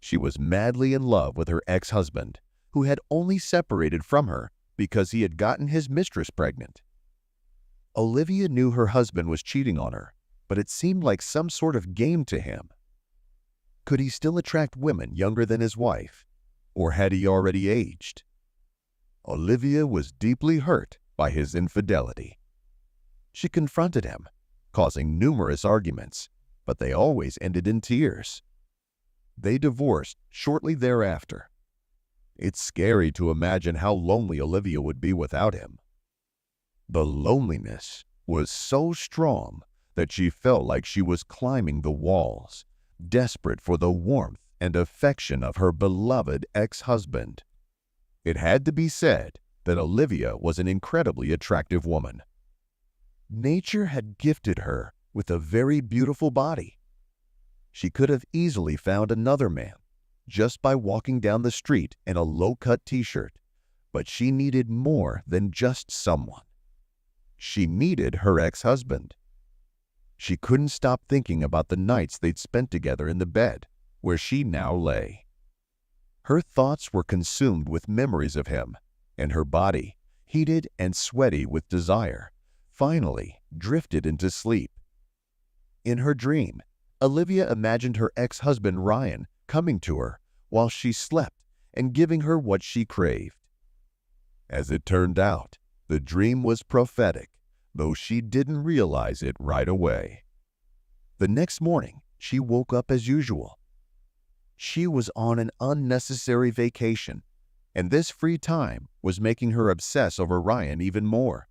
She was madly in love with her ex-husband, who had only separated from her because he had gotten his mistress pregnant. Olivia knew her husband was cheating on her, but it seemed like some sort of game to him. Could he still attract women younger than his wife, or had he already aged? Olivia was deeply hurt by his infidelity. She confronted him, causing numerous arguments, but they always ended in tears. They divorced shortly thereafter. It's scary to imagine how lonely Olivia would be without him. The loneliness was so strong that she felt like she was climbing the walls, desperate for the warmth and affection of her beloved ex-husband. It had to be said that Olivia was an incredibly attractive woman. Nature had gifted her with a very beautiful body. She could have easily found another man just by walking down the street in a low-cut t-shirt, but she needed more than just someone. She needed her ex-husband. She couldn't stop thinking about the nights they'd spent together in the bed where she now lay. Her thoughts were consumed with memories of him, and her body, heated and sweaty with desire, finally drifted into sleep. In her dream, Olivia imagined her ex-husband Ryan coming to her while she slept and giving her what she craved. As it turned out, the dream was prophetic, though she didn't realize it right away. The next morning, she woke up as usual. She was on an unnecessary vacation, and this free time was making her obsess over Ryan even more.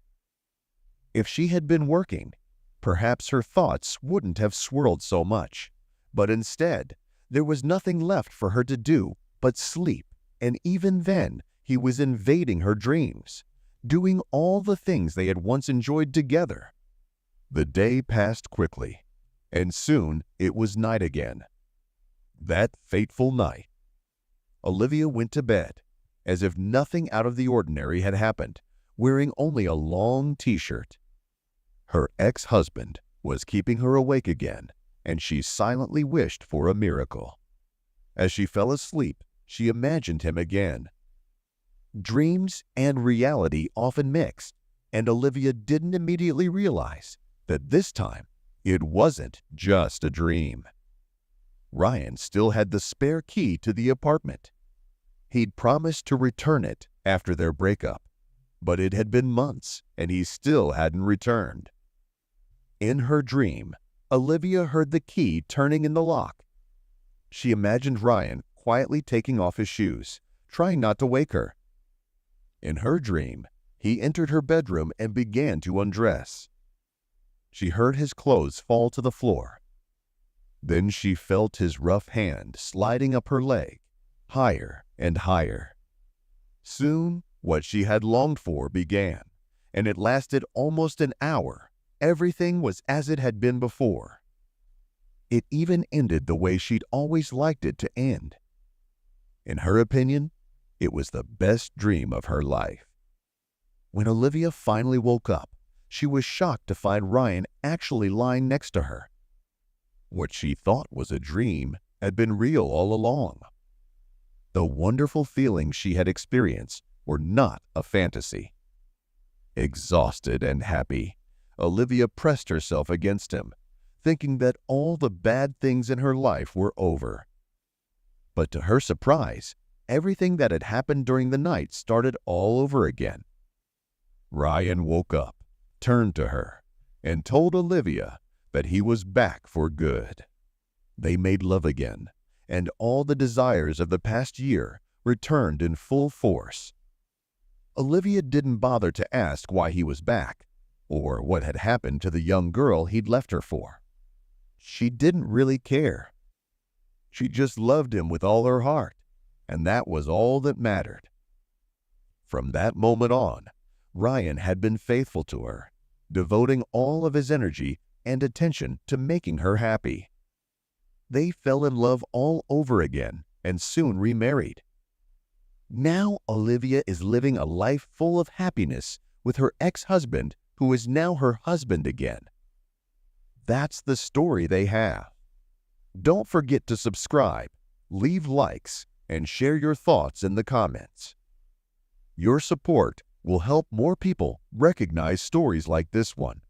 If she had been working, perhaps her thoughts wouldn't have swirled so much, but instead, there was nothing left for her to do but sleep, and even then, he was invading her dreams, doing all the things they had once enjoyed together. The day passed quickly, and soon it was night again. That fateful night, Olivia went to bed, as if nothing out of the ordinary had happened, wearing only a long t-shirt. Her ex-husband was keeping her awake again, and she silently wished for a miracle. As she fell asleep, she imagined him again. Dreams and reality often mix, and Olivia didn't immediately realize that this time it wasn't just a dream. Ryan still had the spare key to the apartment. He'd promised to return it after their breakup, but it had been months and he still hadn't returned. In her dream, Olivia heard the key turning in the lock. She imagined Ryan quietly taking off his shoes, trying not to wake her. In her dream, he entered her bedroom and began to undress. She heard his clothes fall to the floor. Then she felt his rough hand sliding up her leg, higher and higher. Soon, what she had longed for began, and it lasted almost an hour. Everything was as it had been before. It even ended the way she'd always liked it to end. In her opinion, it was the best dream of her life. When Olivia finally woke up, she was shocked to find Ryan actually lying next to her. What she thought was a dream had been real all along. The wonderful feelings she had experienced were not a fantasy. Exhausted and happy, Olivia pressed herself against him, thinking that all the bad things in her life were over. But to her surprise, everything that had happened during the night started all over again. Ryan woke up, turned to her, and told Olivia that he was back for good. They made love again, and all the desires of the past year returned in full force. Olivia didn't bother to ask why he was back, or what had happened to the young girl he'd left her for. She didn't really care. She just loved him with all her heart, and that was all that mattered. From that moment on, Ryan had been faithful to her, devoting all of his energy and attention to making her happy. They fell in love all over again and soon remarried. Now Olivia is living a life full of happiness with her ex-husband, who is now her husband again. That's the story they have. Don't forget to subscribe leave likes, and share your thoughts in the comments. Your support will help more people recognize stories like this one.